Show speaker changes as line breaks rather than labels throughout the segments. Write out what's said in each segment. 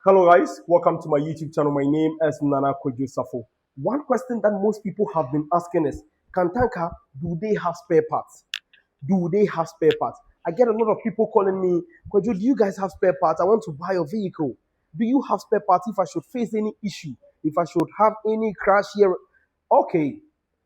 Hello guys, welcome to my YouTube channel. My name is Nana Kojo. One question that most people have been asking is, Kantanka, do they have spare parts? Do they have spare parts? I get a lot of people calling me, Kojo, do you guys have spare parts? I want to buy a vehicle. Do you have spare parts if I should face any issue? If I should have any crash here? Okay,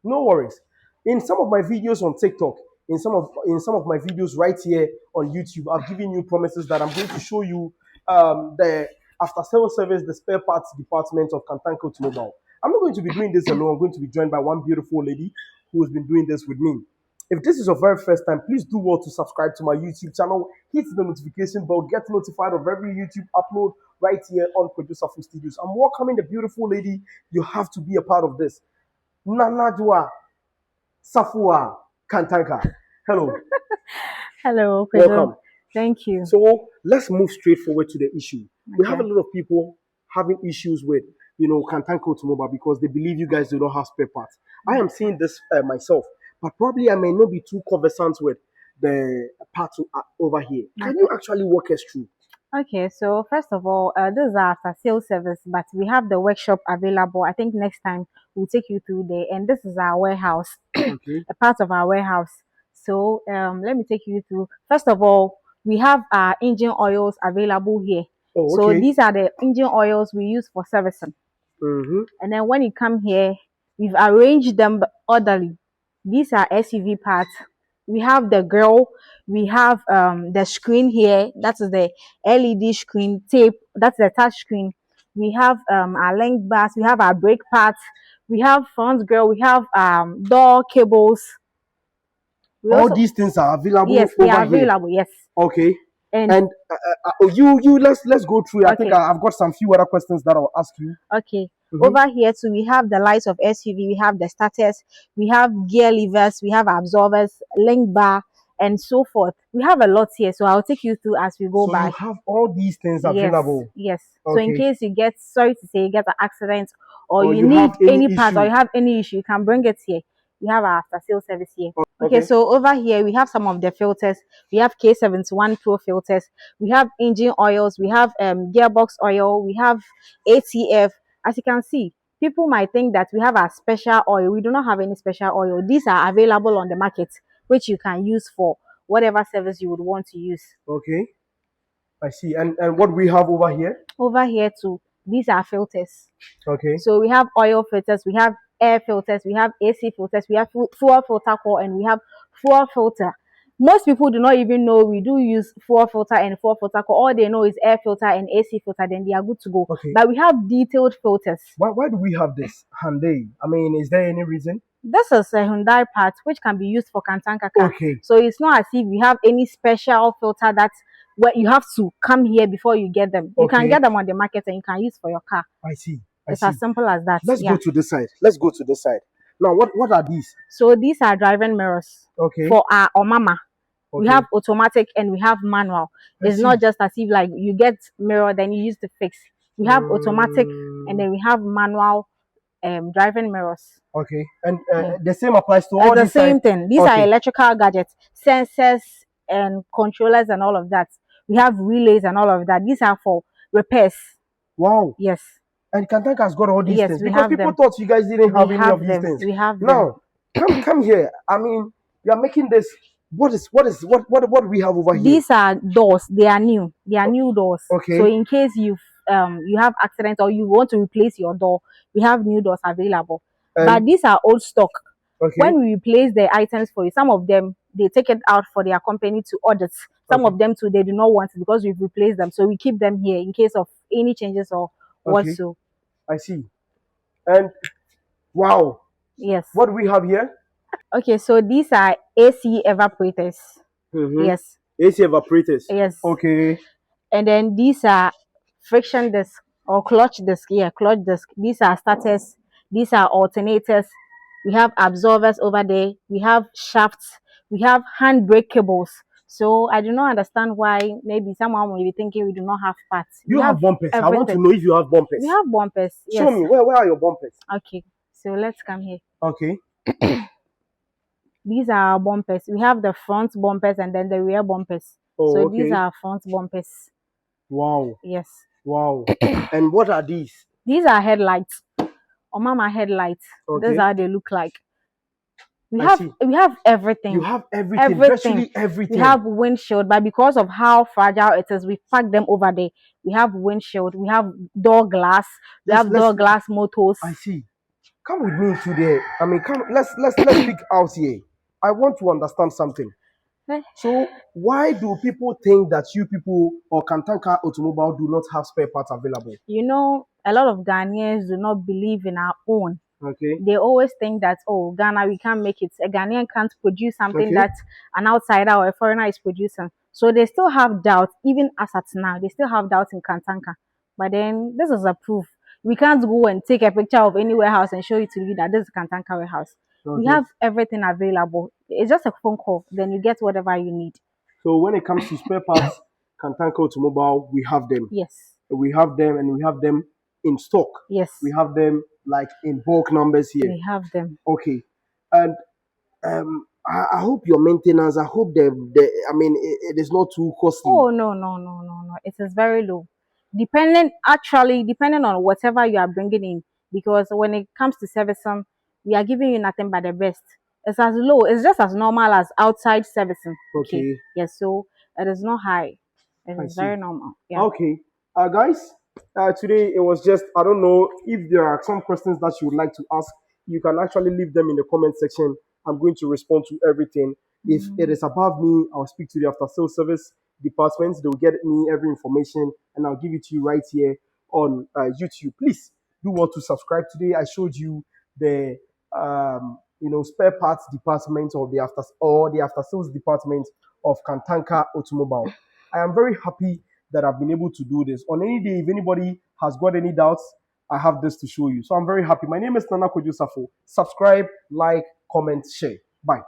no worries. In some of my videos on TikTok, in some of my videos right here on YouTube, I've given you promises that I'm going to show you the after sales service, the spare parts department of Kantanka Automobile. I'm not going to be doing this alone. I'm going to be joined by one beautiful lady who has been doing this with me. If this is your very first time, please do well to subscribe to my YouTube channel. Hit the notification bell. Get notified of every YouTube upload right here on Producer Full Studios. I'm welcoming the beautiful lady. You have to be a part of this. Nanajua Safua Kantanka. Hello.
Hello, Pedro.
Welcome.
Thank you.
So let's move straight forward to the issue. We have a
Okay.
lot of people having issues with, Kantanka Automobile because they believe you guys do not have spare parts. I am seeing this myself, but probably I may not be too conversant with the parts over here. Can you actually walk us through?
Okay, so first of all, this is our after sales service, but we have the workshop available. I think next time we'll take you through there. And this is our warehouse,
Okay.
a part of our warehouse. So let me take you through. First of all, we have our engine oils available here.
Oh,
So
okay.
these are the engine oils we use for servicing.
Mm-hmm.
And then when you come here, we've arranged them orderly. These are SUV parts. We have the grill, we have the screen here, that is the LED screen tape, that's the touch screen. We have our link bars, we have our brake pads, we have front grill, we have door cables. We
All
also,
these things are available
yes, they
over
are
here.
available, yes.
Okay.
And
And you let's go through it. I think
okay,
I've got some few other questions that I'll ask you.
okay.
Mm-hmm.
Over here too, we have the lights of SUV, we have the starters, we have gear levers, we have absorbers, link bar, and so forth. We have a lot here, so I'll take you through as we go
So
by.
you have all these things
Yes,
available.
yes. So in
Okay.
case you get, sorry to say, you get an accident or
Or
you
you
need
have any
any part or
issue.
you have any issue, you can bring it here. We have our after sales service here. Okay,
Okay.
so over here we have some of the filters. We have K71 Pro filters. We have engine oils. We have gearbox oil. We have ATF. As you can see, people might think that we have a special oil. We do not have any special oil. These are available on the market, which you can use for whatever service you would want to use.
Okay. I see. And what we have over here?
Over here too, these are filters.
Okay.
So we have oil filters, we have air filters, we have AC filters, we have fuel filter core, and we have fuel filter. Most people do not even know we do use fuel filter and fuel filter core. All they know is air filter and AC filter, then they are good to go.
Okay.
But we have detailed filters.
Why do we have this Hyundai? I mean, is there any reason?
This is a Hyundai part which can be used for Kantanka car.
Okay.
So it's not as if we have any special filter that where you have to come here before you get them. You can
Okay.
get them on the market and you can use for your car.
I see. I
It's
see.
as simple as that.
Let's
Yeah.
go to this side. Let's go to this side. Now, what are these?
So these are driving mirrors
Okay.
for our Omama. We
Okay.
have automatic and we have manual.
I
It's
see.
not just as if like you get mirror then you use to fix. We have automatic and then we have manual driving mirrors.
Okay. And
Yeah.
the same applies to
It's
all
the
these
same
side?
thing. These are
Okay.
electrical gadgets, sensors and controllers and all of that. We have relays and all of that. These are for repairs.
Wow.
Yes.
And Kantanka has got all these
Yes,
things
we
because
have
people
them.
thought you guys didn't have
We
any
have
of these
them.
things.
We have them.
Now, come here. I mean, you are making this. What do we have over here?
These are doors. They are new. They are new doors.
Okay.
So in case you have accident or you want to replace your door, we have new doors available. But these are old stock.
Okay.
When we replace the items for you, some of them they take it out for their company to audit. Some
Okay.
of them too they do not want it because we've replaced them. So we keep them here in case of any changes or what
Okay.
so.
I see. And wow,
Yes.
what do we have here?
Okay, so these are AC evaporators.
Mm-hmm.
Yes.
AC evaporators.
Yes.
Okay.
And then these are friction disc or clutch disc. Yeah, clutch disc. These are starters. These are alternators. We have absorbers over there. We have shafts. We have handbrake cables. So I do not understand why maybe someone will be thinking we do not have parts.
You
We
have bumpers. I want to
everything.
know if you have bumpers.
We have bumpers. Yes.
Show me where are your bumpers?
Okay. So let's come here.
Okay.
These are our bumpers. We have the front bumpers and then the rear bumpers.
Oh,
so
okay.
these are front bumpers.
Wow.
Yes.
Wow. And what are these?
These are headlights. Or mama headlights. That's
Okay.
how they look like. we
I
have
see.
we have
You
everything,
have everything,
everything.
virtually
We
everything.
have windshield, but because of how fragile it is, we pack them over there. We have windshield, we have door glass, we
Let's
have
let's
door glass motors.
I see. Come with me today. I mean, come. Let's speak out here. I want to understand something.
Eh,
So, why do people think that you people or Kantanka Automobile do not have spare parts available?
a lot of Ghanaians do not believe in our own.
Okay.
They always think that, oh, Ghana, we can't make it. A Ghanaian can't produce something
Okay.
that an outsider or a foreigner is producing. So they still have doubt, even as at now, they still have doubt in Kantanka. But then this is a proof. We can't go and take a picture of any warehouse and show it to you that this is Kantanka warehouse. We
Okay.
have everything available. It's just a phone call, then you get whatever you need.
So when it comes to spare parts, Kantanka Automobile, we have them.
Yes,
We have them, and we have them in stock.
yes,
We have them like in bulk numbers here.
we have them.
Okay. And I hope your maintenance. I hope I mean, it is not too costly.
Oh no, no, no, no, no. It is very low. Depending on whatever you are bringing in, because when it comes to servicing, we are giving you nothing but the best. It's as low. It's just as normal as outside servicing. Okay.
Okay.
Yes. So it is not high. It
I
is
see.
very normal. Yeah.
Okay. Guys, today it was just, I don't know if there are some questions that you would like to ask. You can actually leave them in the comment section. I'm going to respond to everything. If it is above me, I'll speak to the after sales service department. They'll get me every information and I'll give it to you right here on YouTube. Please do want to subscribe today. I showed you the spare parts department of the after sales department of Kantanka Automobile. I am very happy that I've been able to do this. On any day, if anybody has got any doubts, I have this to show you. So I'm very happy. My name is Nana Kojo Safo. Subscribe, like, comment, share. Bye.